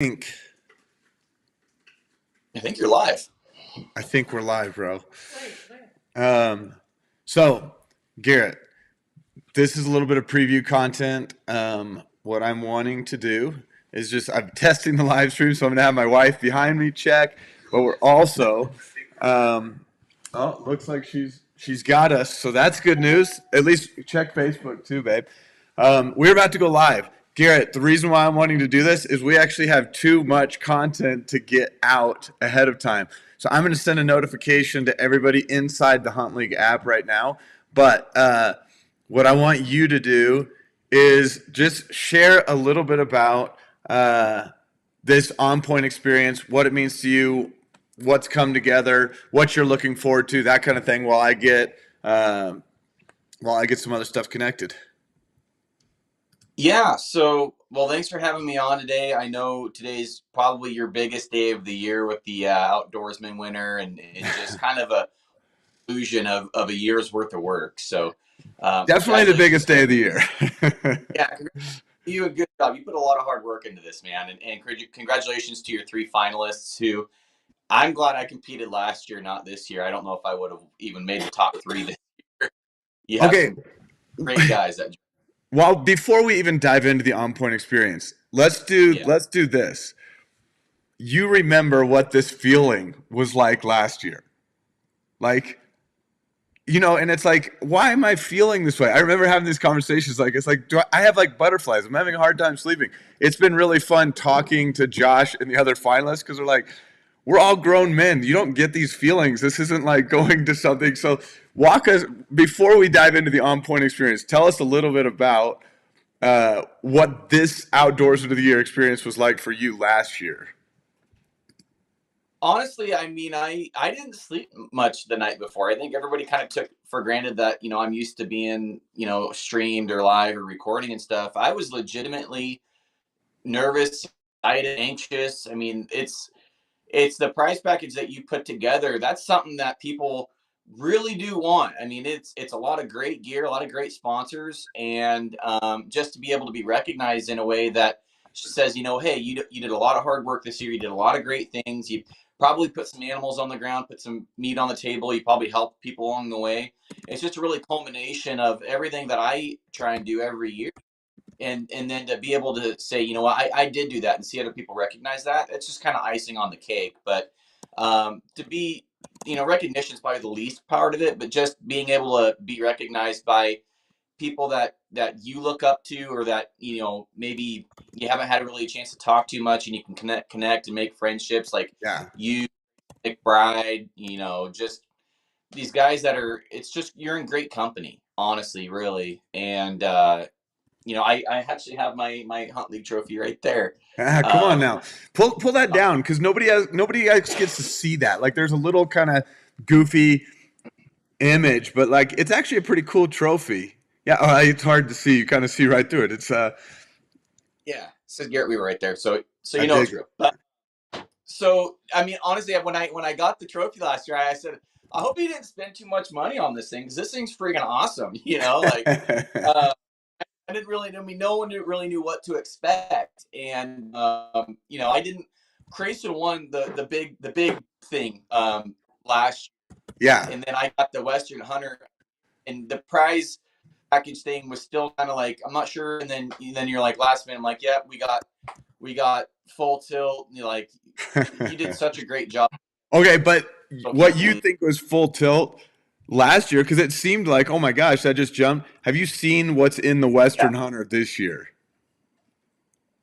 think I think you're live. I think we're live, bro. Um, so Garrett, this is a little bit of preview content. What I'm wanting to do is I'm testing the live stream, so I'm gonna have my wife behind me check, but we're also, um, oh, looks like she's got us, so that's good news. At least check Facebook too, babe. We're about to go live. Garrett, the reason why I'm wanting to do this is we actually have too much content to get out ahead of time. So I'm going to send a notification to everybody inside the Hunt League app right now. But what I want you to do is just share a little bit about this on point experience, what it means to you, what's come together, what you're looking forward to, that kind of thing, while I get some other stuff connected. Yeah. Well, thanks for having me on today. I know today's probably your biggest day of the year with the outdoorsman winter, and just kind of a illusion of a year's worth of work. So, Definitely the biggest day of the year. Yeah, you a good job. You put a lot of hard work into this, man, and congratulations to your three finalists. Who I'm glad I competed last year, not this year. I don't know if I would have even made the top three this year. You have Okay. some great guys that. Well, before we even dive into the on point experience, let's do this. You remember what this feeling was like last year. Like, and it's like, why am I feeling this way? I remember having these conversations. Like, it's like, I have like butterflies? I'm having a hard time sleeping. It's been really fun talking to Josh and the other finalists because they're like, we're all grown men. You don't get these feelings. This isn't like going to something. So walk us, before we dive into the on point experience, tell us a little bit about what this Outdoors of the Year experience was like for you last year. Honestly, I mean, I didn't sleep much the night before. I think everybody kind of took for granted that, I'm used to being, streamed or live or recording and stuff. I was legitimately nervous, excited, anxious. I mean, it's the prize package that you put together. That's something that people really do want. I mean, it's a lot of great gear, a lot of great sponsors, and just to be able to be recognized in a way that says, hey, you did a lot of hard work this year. You did a lot of great things. You probably put some animals on the ground, put some meat on the table. You probably helped people along the way. It's just a really culmination of everything that I try and do every year. And then to be able to say, I did do that, and see other people recognize that, it's just kind of icing on the cake. But to be, recognition is probably the least part of it, but just being able to be recognized by people that you look up to, or that, maybe you haven't had really a chance to talk too much, and you can connect and make friendships, like you, McBride, just these guys that are, it's just, you're in great company, honestly, really. And I actually have my Hunt League trophy right there. Come on now, pull that down, because nobody else gets to see that. Like, there's a little kind of goofy image, but like, it's actually a pretty cool trophy. Yeah, it's hard to see. You kind of see right through it. It's yeah, it says Garrett Weaver right there. So it's real. But, so I mean, honestly, when I got the trophy last year, I said, I hope he didn't spend too much money on this thing, because this thing's freaking awesome. I didn't really know. I mean, no one really knew what to expect, and I didn't. Crayson won the big thing last year, and then I got the Western Hunter, and the prize package thing was still kind of like, I'm not sure. And then you're like, last minute, I'm like, yeah, we got full tilt. You're like, you did such a great job. Okay, but what you think was full tilt last year, because it seemed like, oh my gosh, that just jumped. Have you seen what's in the Western Hunter this year?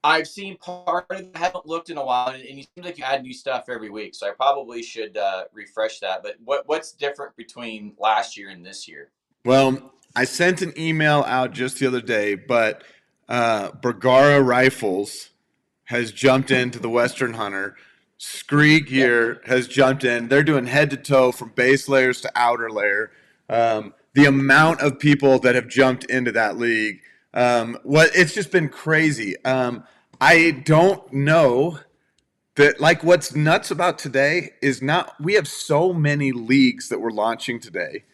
I've seen part of it. I haven't looked in a while, and you seem like you add new stuff every week, so I probably should refresh that. But what's different between last year and this year? Well, I sent an email out just the other day, but Bergara Rifles has jumped into the Western Hunter. Scree Gear has jumped in. They're doing head to toe from base layers to outer layer. The amount of people that have jumped into that league, it's just been crazy. I don't know that, like, what's nuts about today is we have so many leagues that we're launching today.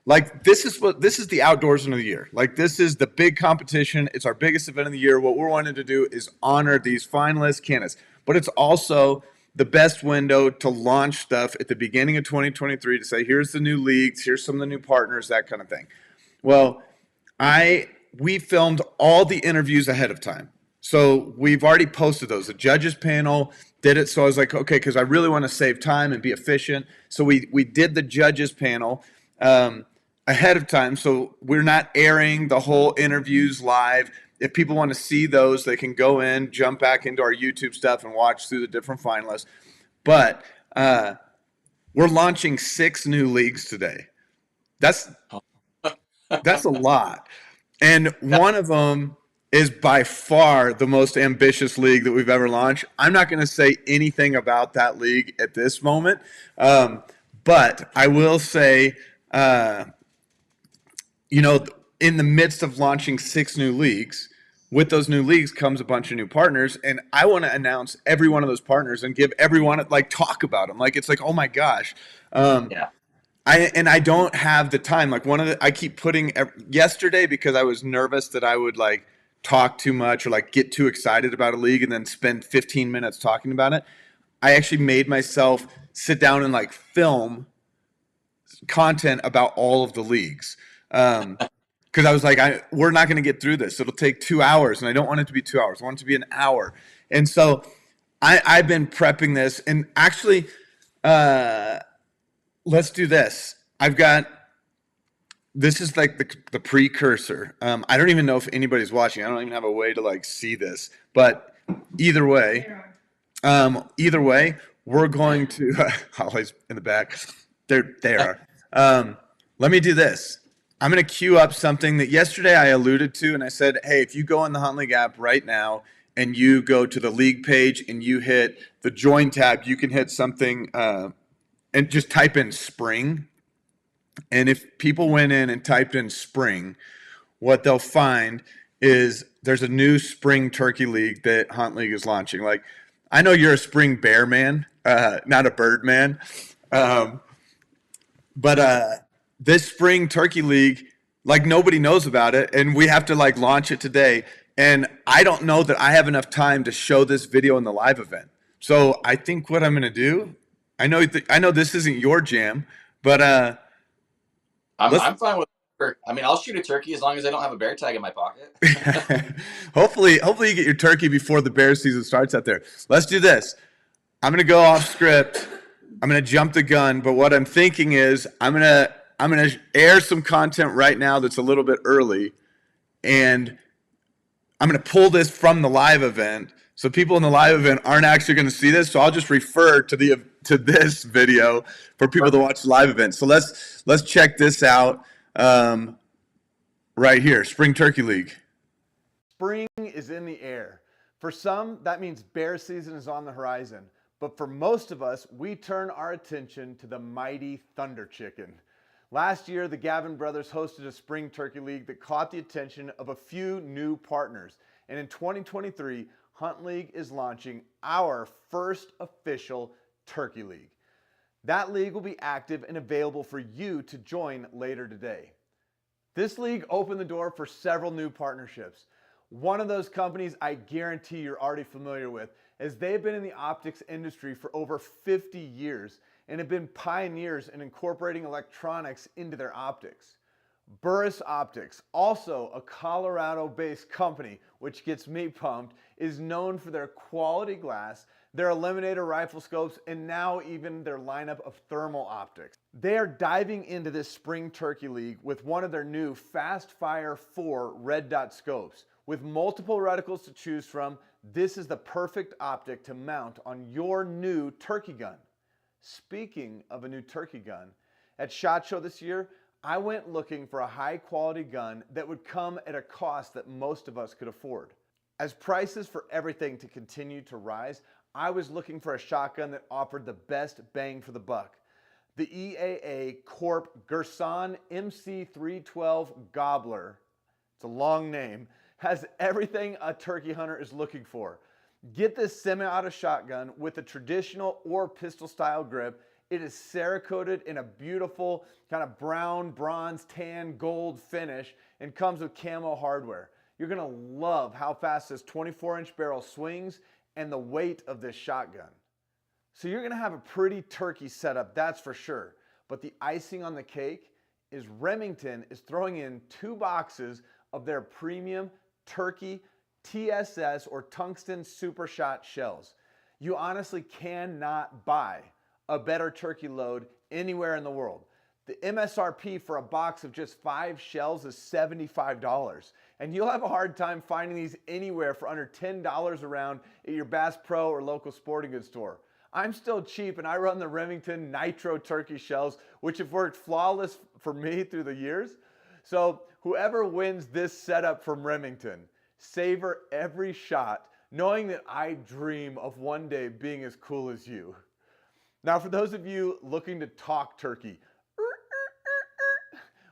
Like, this is the Outdoorsman of the Year. Like, this is the big competition. It's our biggest event of the year. What we're wanting to do is honor these finalists, candidates. but it's also the best window to launch stuff at the beginning of 2023 to say, here's the new leagues, here's some of the new partners, that kind of thing. Well, we filmed all the interviews ahead of time. So we've already posted those. The judges panel did it. So I was like, okay, because I really want to save time and be efficient. So we did the judges panel ahead of time. So we're not airing the whole interviews live. If people want to see those, they can go in, jump back into our YouTube stuff and watch through the different finalists. But we're launching 6 new leagues today. That's a lot. And one of them is by far the most ambitious league that we've ever launched. I'm not going to say anything about that league at this moment, but I will say, in the midst of launching 6 new leagues, with those new leagues comes a bunch of new partners, and I want to announce every one of those partners and give everyone talk about them. It's like, oh my gosh. Yeah. I don't have the time. I keep putting yesterday because I was nervous that I would talk too much or get too excited about a league and then spend 15 minutes talking about it. I actually made myself sit down and film content about all of the leagues. Because I was like, we're not going to get through this. It'll take 2 hours, and I don't want it to be 2 hours. I want it to be an hour. And so I've been prepping this, and actually, let's do this. This is the precursor. I don't even know if anybody's watching. I don't even have a way to see this. But either way, we're going to Holly's in the back. They are. Let me do this. I'm going to queue up something that yesterday I alluded to, and I said, hey, if you go in the Hunt League app right now and you go to the league page and you hit the join tab, you can hit something and just type in spring. And if people went in and typed in spring, what they'll find is there's a new spring turkey league that Hunt League is launching. I know you're a spring bear man, not a bird man. But this spring turkey league, nobody knows about it, and we have to launch it today. And I don't know that I have enough time to show this video in the live event. So I think what I'm going to do, I know this isn't your jam, but I'm fine with it. I mean, I'll shoot a turkey as long as I don't have a bear tag in my pocket. hopefully you get your turkey before the bear season starts out there. Let's do this. I'm going to go off script. I'm going to jump the gun, but what I'm thinking is I'm going to air some content right now that's a little bit early, and I'm going to pull this from the live event. So people in the live event aren't actually going to see this. So I'll just refer to this video for people to watch the live event. So let's check this out right here. Spring Turkey League. Spring is in the air. For some, that means bear season is on the horizon. But for most of us, we turn our attention to the mighty Thunder Chicken. Last year, the Gavin brothers hosted a spring turkey league that caught the attention of a few new partners. And in 2023, Hunt League is launching our first official turkey league. That league will be active and available for you to join later today. This league opened the door for several new partnerships. One of those companies I guarantee you're already familiar with, as they've been in the optics industry for over 50 years and have been pioneers in incorporating electronics into their optics. Burris Optics, also a Colorado-based company, which gets me pumped, is known for their quality glass, their Eliminator rifle scopes, and now even their lineup of thermal optics. They are diving into this spring turkey league with one of their new Fast Fire 4 red dot scopes. With multiple reticles to choose from, this is the perfect optic to mount on your new turkey gun. Speaking of a new turkey gun, at SHOT Show this year, I went looking for a high quality gun that would come at a cost that most of us could afford. As prices for everything to continue to rise, I was looking for a shotgun that offered the best bang for the buck. The EAA Corp Gerson MC312 Gobbler, it's a long name, has everything a turkey hunter is looking for. Get this semi-auto shotgun with a traditional or pistol style grip. It is Cerakoted in a beautiful kind of brown, bronze, tan, gold finish and comes with camo hardware. You're gonna love how fast this 24-inch barrel swings and the weight of this shotgun. So you're going to have a pretty turkey setup, that's for sure. But the icing on the cake is Remington is throwing in 2 boxes of their premium turkey TSS or tungsten super shot shells. You honestly cannot buy a better turkey load anywhere in the world. The MSRP for a box of just 5 shells is $75, and you'll have a hard time finding these anywhere for under $10 around at your Bass Pro or local sporting goods store. I'm still cheap, and I run the Remington Nitro turkey shells, which have worked flawless for me through the years. So whoever wins this setup from Remington, savor every shot, knowing that I dream of one day being as cool as you. Now, for those of you looking to talk turkey,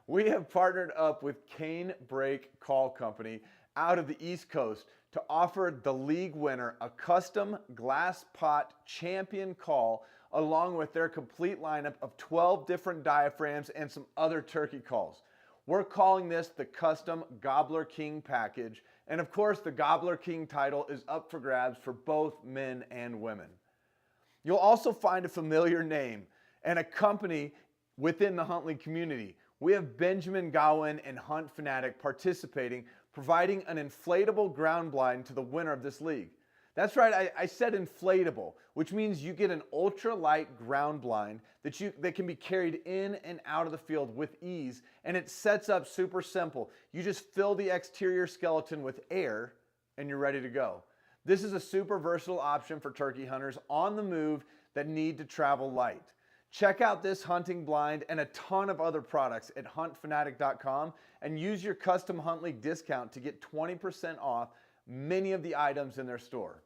we have partnered up with Cane Brake Call Company out of the East Coast to offer the league winner a custom glass pot champion call along with their complete lineup of 12 different diaphragms and some other turkey calls. We're calling this the custom Gobbler King package, and of course the Gobbler King title is up for grabs for both men and women. You'll also find a familiar name and a company within the Huntley community. We have Benjamin Gowan and Hunt Fanatic participating, providing an inflatable ground blind to the winner of this league. That's right, I said inflatable, which means you get an ultralight ground blind that can be carried in and out of the field with ease, and it sets up super simple. You just fill the exterior skeleton with air and you're ready to go. This is a super versatile option for turkey hunters on the move that need to travel light. Check out this hunting blind and a ton of other products at huntfanatic.com and use your custom Hunt League discount to get 20% off many of the items in their store.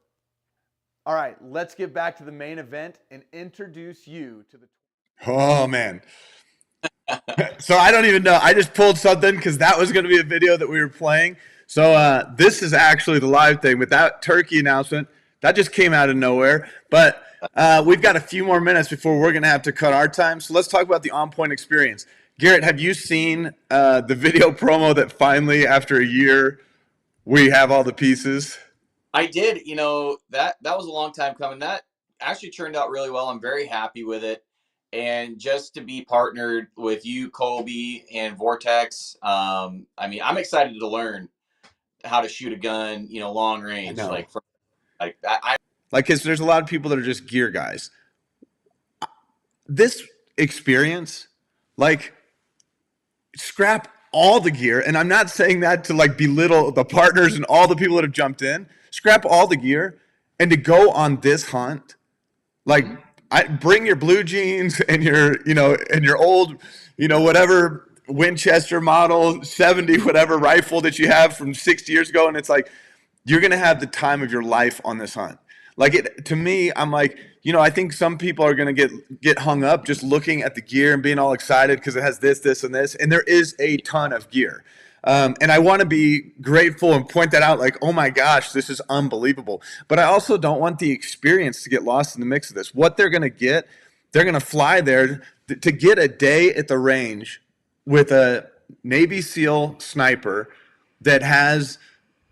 All right, let's get back to the main event and introduce you to the... Oh, man. So I don't even know. I just pulled something because that was going to be a video that we were playing. So this is actually the live thing. With that turkey announcement, that just came out of nowhere. But we've got a few more minutes before we're going to have to cut our time. So let's talk about the On Point experience. Garrett, have you seen the video promo that finally, after a year, we have all the pieces? I did. You know, that was a long time coming. That actually turned out really well. I'm very happy with it. And just to be partnered with you, Colby, and Vortex, I mean, I'm excited to learn how to shoot a gun, you know, long range. Because there's a lot of people that are just gear guys. This experience, like, scrap all the gear, and I'm not saying that to like belittle the partners and all the people that have jumped in. Scrap all the gear and to go on this hunt, like, bring your blue jeans and your, you know, and your old, you know, whatever Winchester model 70 whatever rifle that you have from 60 years ago, and it's like you're gonna have the time of your life on this hunt. Like, it to me, I'm like, you know, I think some people are gonna get hung up just looking at the gear and being all excited because it has this, and this, and there is a ton of gear. And I want to be grateful and point that out, like, oh my gosh, this is unbelievable. But I also don't want the experience to get lost in the mix of this. What they're going to get, they're going to fly there to get a day at the range with a Navy SEAL sniper that has,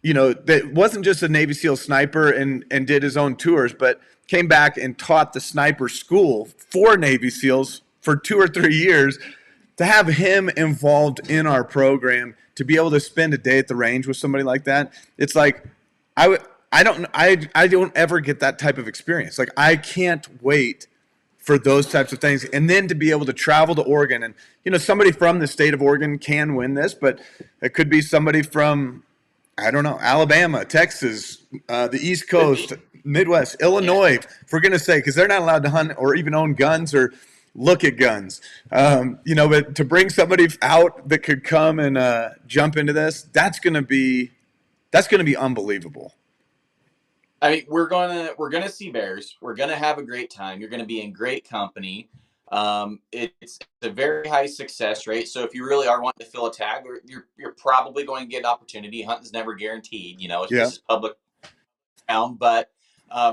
you know, that wasn't just a Navy SEAL sniper and did his own tours, but came back and taught the sniper school for Navy SEALs for 2 or 3 years. To have him involved in our program, to be able to spend a day at the range with somebody like that, it's like I don't ever get that type of experience. Like, I can't wait for those types of things, and then to be able to travel to Oregon, and you know, somebody from the state of Oregon can win this, but it could be somebody from, I don't know, Alabama, Texas, the East Coast, Midwest, Illinois, for goodness sake, because they're not allowed to hunt or even own guns or look at guns. You know, but to bring somebody out that could come and jump into this, that's gonna be unbelievable. I mean, we're gonna see bears. We're gonna have a great time. You're gonna be in great company. It's a very high success rate. So if you really are wanting to fill a tag, you're probably going to get an opportunity. Hunting's never guaranteed. You know, it's just public town. But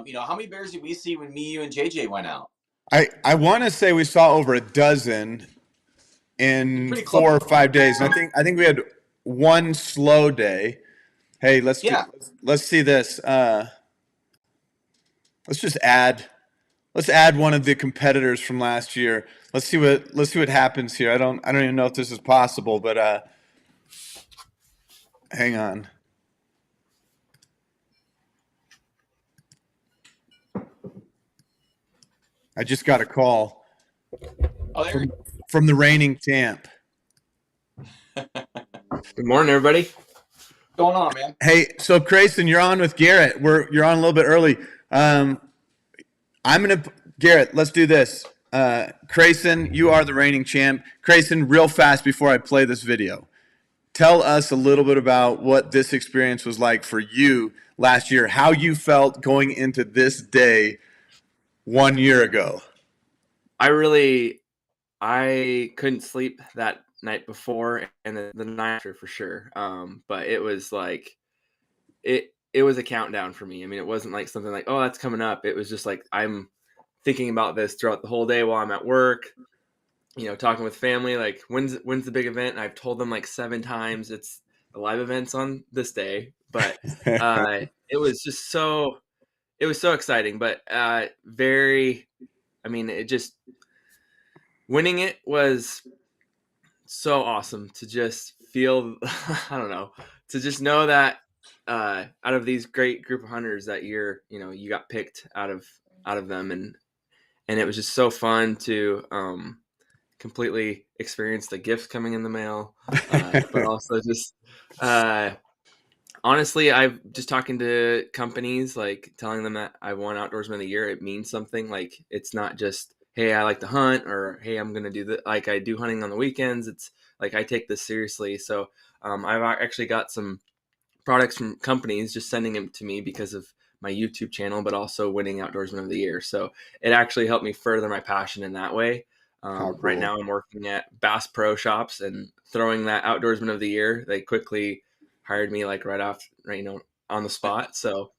you know, how many bears did we see when me, you, and JJ went out? I want to say we saw over a dozen in 4 or 5 days. And I think we had one slow day. Hey, let's see this. Let's just add. Let's add one of the competitors from last year. Let's see what happens here. I don't even know if this is possible, but hang on. I just got a call Oh, there. from the reigning champ. Good morning, everybody. What's going on, man? Hey, so Grayson, you're on with Garrett. You're on a little bit early. Garrett, let's do this. Grayson, you are the reigning champ. Grayson, real fast before I play this video, tell us a little bit about what this experience was like for you last year, how you felt going into this day 1 year ago. I couldn't sleep that night before and the night after for sure. But it was like it was a countdown for me. I mean, it wasn't like something like, oh, that's coming up. It was just like I'm thinking about this throughout the whole day while I'm at work, talking with family, like when's the big event? And I've told them like 7 times the live event's on this day. But it was so exciting, but winning it was so awesome to just feel, I don't know, to just know that out of these great group of hunters that year, you got picked out of them. And it was just so fun to completely experience the gifts coming in the mail, but also just honestly, I've just talking to companies, like telling them that I won Outdoorsman of the Year. It means something. Like it's not just, hey, I like to hunt, or hey, I'm gonna do that. Like I do hunting on the weekends. It's like I take this seriously. So I've actually got some products from companies just sending them to me because of my YouTube channel, but also winning Outdoorsman of the Year. So it actually helped me further my passion in that way. Cool. Right now I'm working at Bass Pro Shops and throwing that Outdoorsman of the Year. They quickly hired me like right on the spot. So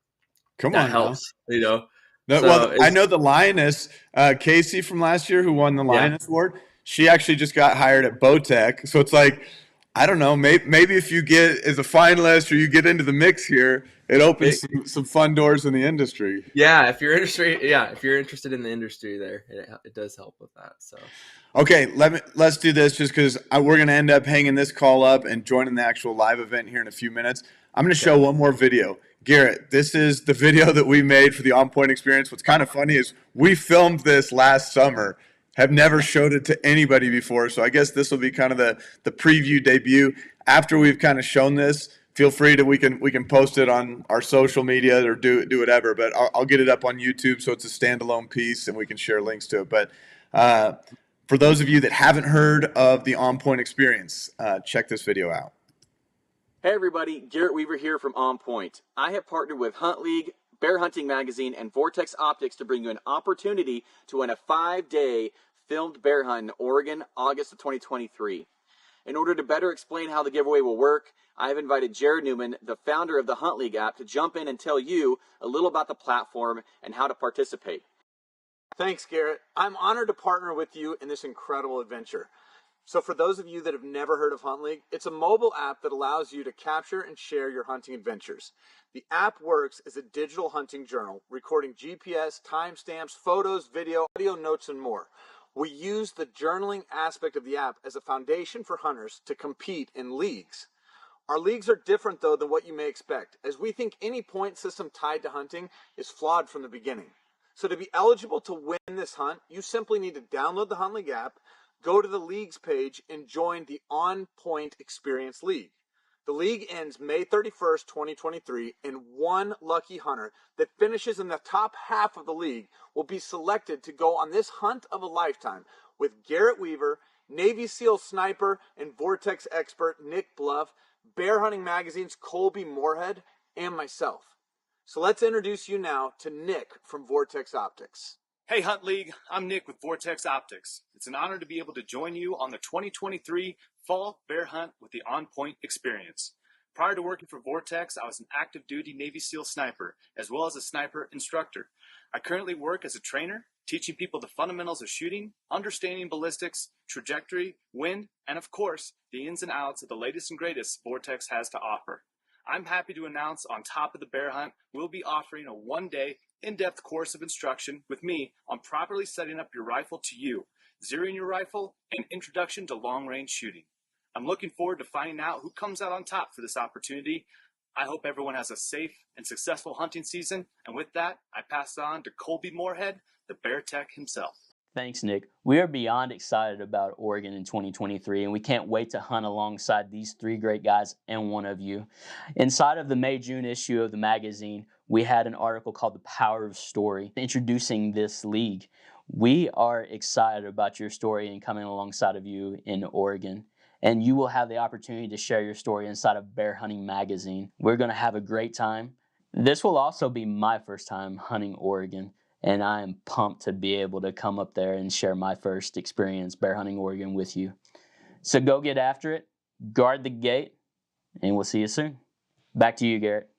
Come that on helps, now. So well, I know the Lioness, Casey from last year, who won the Lioness Award. She actually just got hired at Bowtech. So it's like, I don't know, maybe if you get as a finalist or you get into the mix here, it opens some fun doors in the industry. Yeah, if you're interested in the industry there, it does help with that. So okay, let's do this just because we're going to end up hanging this call up and joining the actual live event here in a few minutes. I'm going to show one more video. Garrett, this is the video that we made for the On Point experience. What's kind of funny is we filmed this last summer, have never showed it to anybody before. So I guess this will be kind of the preview debut. After we've kind of shown this, feel free to we can post it on our social media or do whatever. But I'll get it up on YouTube so it's a standalone piece and we can share links to it. But for those of you that haven't heard of the On Point experience, check this video out. Hey everybody, Garrett Weaver here from On Point. I have partnered with Hunt League, Bear Hunting Magazine, and Vortex Optics to bring you an opportunity to win a 5-day filmed bear hunt in Oregon, August of 2023. In order to better explain how the giveaway will work, I have invited Jared Newman, the founder of the Hunt League app, to jump in and tell you a little about the platform and how to participate. Thanks, Garrett. I'm honored to partner with you in this incredible adventure. So for those of you that have never heard of Hunt League, it's a mobile app that allows you to capture and share your hunting adventures. The app works as a digital hunting journal, recording GPS, timestamps, photos, video, audio notes, and more. We use the journaling aspect of the app as a foundation for hunters to compete in leagues. Our leagues are different, though, than what you may expect, as we think any point system tied to hunting is flawed from the beginning. So to be eligible to win this hunt, you simply need to download the Hunt League app, go to the leagues page, and join the On Point Experience League. The league ends May 31st, 2023, and one lucky hunter that finishes in the top half of the league will be selected to go on this hunt of a lifetime with Garrett Weaver, Navy SEAL sniper and Vortex expert Nick Bluff, Bear Hunting Magazine's Colby Moorhead, and myself. So let's introduce you now to Nick from Vortex Optics. Hey Hunt League, I'm Nick with Vortex Optics. It's an honor to be able to join you on the 2023 Fall Bear Hunt with the On Point Experience. Prior to working for Vortex, I was an active duty Navy SEAL sniper, as well as a sniper instructor. I currently work as a trainer, teaching people the fundamentals of shooting, understanding ballistics, trajectory, wind, and of course, the ins and outs of the latest and greatest Vortex has to offer. I'm happy to announce on top of the bear hunt, we'll be offering a 1-day in-depth course of instruction with me on properly setting up your rifle to you, zeroing your rifle, and introduction to long-range shooting. I'm looking forward to finding out who comes out on top for this opportunity. I hope everyone has a safe and successful hunting season. And with that, I pass it on to Colby Moorhead, the Bear Tech himself. Thanks, Nick. We are beyond excited about Oregon in 2023, and we can't wait to hunt alongside these three great guys and one of you. Inside of the May-June issue of the magazine, we had an article called The Power of Story, introducing this league. We are excited about your story and coming alongside of you in Oregon. And you will have the opportunity to share your story inside of Bear Hunting Magazine. We're going to have a great time. This will also be my first time hunting Oregon, and I am pumped to be able to come up there and share my first experience bear hunting Oregon with you. So go get after it, guard the gate, and we'll see you soon. Back to you, Garrett.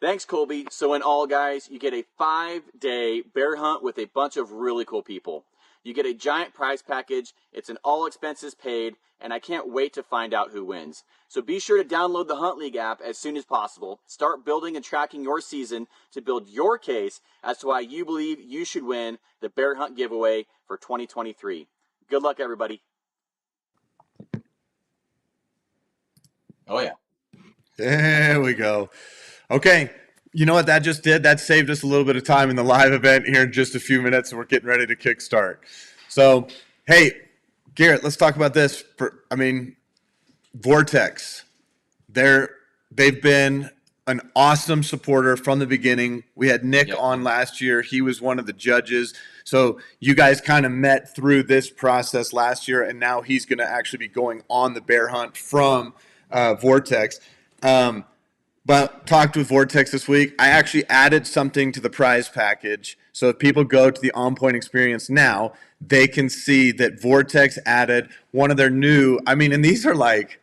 Thanks, Colby. So in all, guys, you get a 5-day bear hunt with a bunch of really cool people. You get a giant prize package. It's an all expenses paid, and I can't wait to find out who wins. So be sure to download the Hunt League app as soon as possible. Start building and tracking your season to build your case as to why you believe you should win the Bear Hunt giveaway for 2023. Good luck, everybody. Oh, yeah. There we go. Okay. You know what that just did? That saved us a little bit of time in the live event here in just a few minutes, and we're getting ready to kickstart. So, hey, Garrett, let's talk about this. Vortex. They've been an awesome supporter from the beginning. We had Nick on last year. He was one of the judges. So you guys kind of met through this process last year, and now he's going to actually be going on the bear hunt from Vortex. But talked with Vortex this week. I actually added something to the prize package. So if people go to the On Point Experience now, they can see that Vortex added one of their new, and these are like,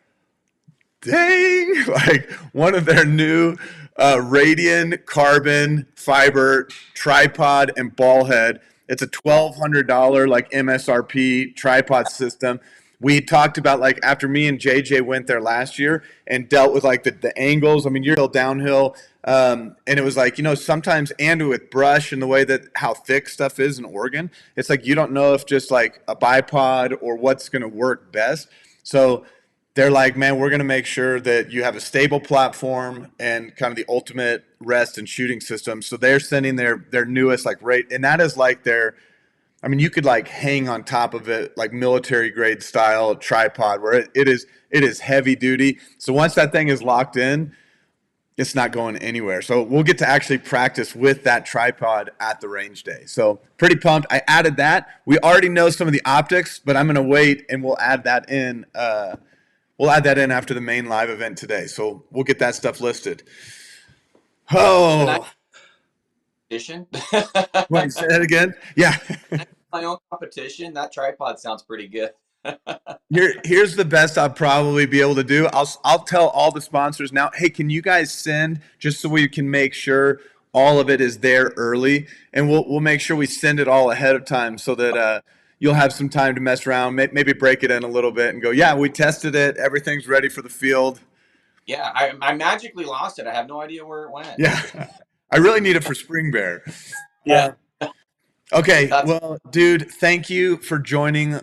dang, like one of their new Radian carbon fiber tripod and ball head. It's a $1,200 like MSRP tripod system. We talked about, like, after me and JJ went there last year and dealt with like the angles. You're downhill. And it was like, sometimes, and with brush and the way that how thick stuff is in Oregon, it's like you don't know if just like a bipod or what's going to work best. So they're like, man, we're going to make sure that you have a stable platform and kind of the ultimate rest and shooting system. So they're sending their newest and that is like their, you could like hang on top of it like military grade style tripod where it is heavy duty. So once that thing is locked in, it's not going anywhere. So we'll get to actually practice with that tripod at the range day. So pretty pumped. I added that. We already know some of the optics, but I'm going to wait and we'll add that in. We'll add that in after the main live event today. So we'll get that stuff listed. Oh. Competition? Wait, say that again? Yeah. My own competition. That tripod sounds pretty good. Here's the best I'll probably be able to do. I'll tell all the sponsors now, hey, can you guys send just so we can make sure all of it is there early, and we'll make sure we send it all ahead of time so that you'll have some time to mess around, maybe break it in a little bit and go, yeah, we tested it. Everything's ready for the field. Yeah, I magically lost it. I have no idea where it went. Yeah, I really need it for Spring Bear. Yeah. Okay, well, dude, thank you for joining.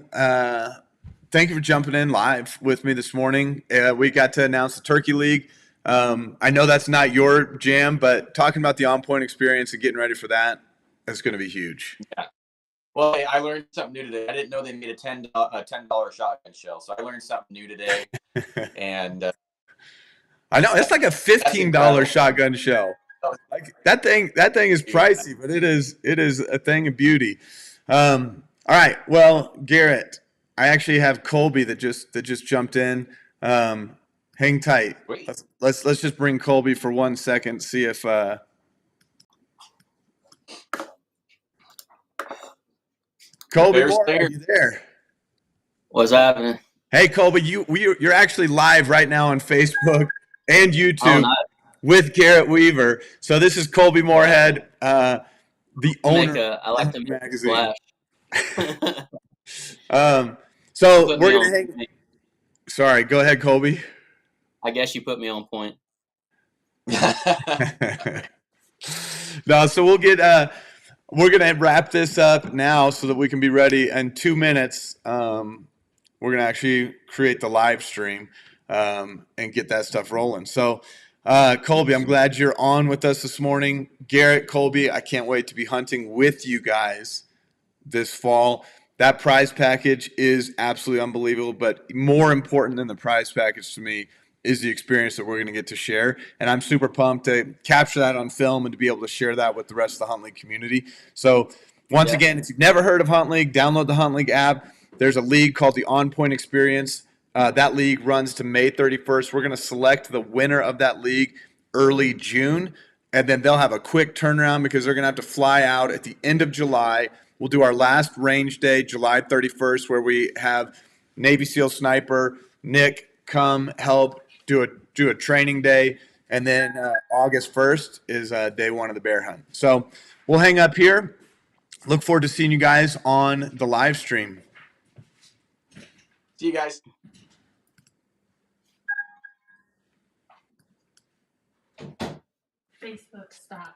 Thank you for jumping in live with me this morning. We got to announce the Turkey League. I know that's not your jam, but talking about the On Point Experience and getting ready for that is going to be huge. Yeah. Well, I learned something new today. I didn't know they made a $10 shotgun shell, so I learned something new today. And I know it's like a $15 shotgun shell. Like that thing is pricey, but it is a thing of beauty. All right, well, Garrett, I actually have Colby that just jumped in. Hang tight. Let's just bring Colby for 1 second. See if Colby, are you there? What's happening? Hey, Colby, you're actually live right now on Facebook and YouTube with Garrett Weaver. So this is Colby Moorhead, the owner. I like to make a splash. So we're gonna hang. Sorry, go ahead, Colby. I guess you put me on point. No, so we'll get we're gonna wrap this up now so that we can be ready in 2 minutes. We're gonna actually create the live stream and get that stuff rolling. So Colby, I'm glad you're on with us this morning. Garrett, Colby, I can't wait to be hunting with you guys this fall. That prize package is absolutely unbelievable, but more important than the prize package to me is the experience that we're going to get to share. And I'm super pumped to capture that on film and to be able to share that with the rest of the Hunt League community. So once again, if you've never heard of Hunt League, download the Hunt League app. There's a league called the On Point Experience. That league runs to May 31st. We're going to select the winner of that league early June, and then they'll have a quick turnaround because they're going to have to fly out at the end of July. We'll do our last range day, July 31st, where we have Navy SEAL sniper Nick come help do a training day, and then August 1st is day one of the bear hunt. So we'll hang up here. Look forward to seeing you guys on the live stream. See you guys. Facebook, stop.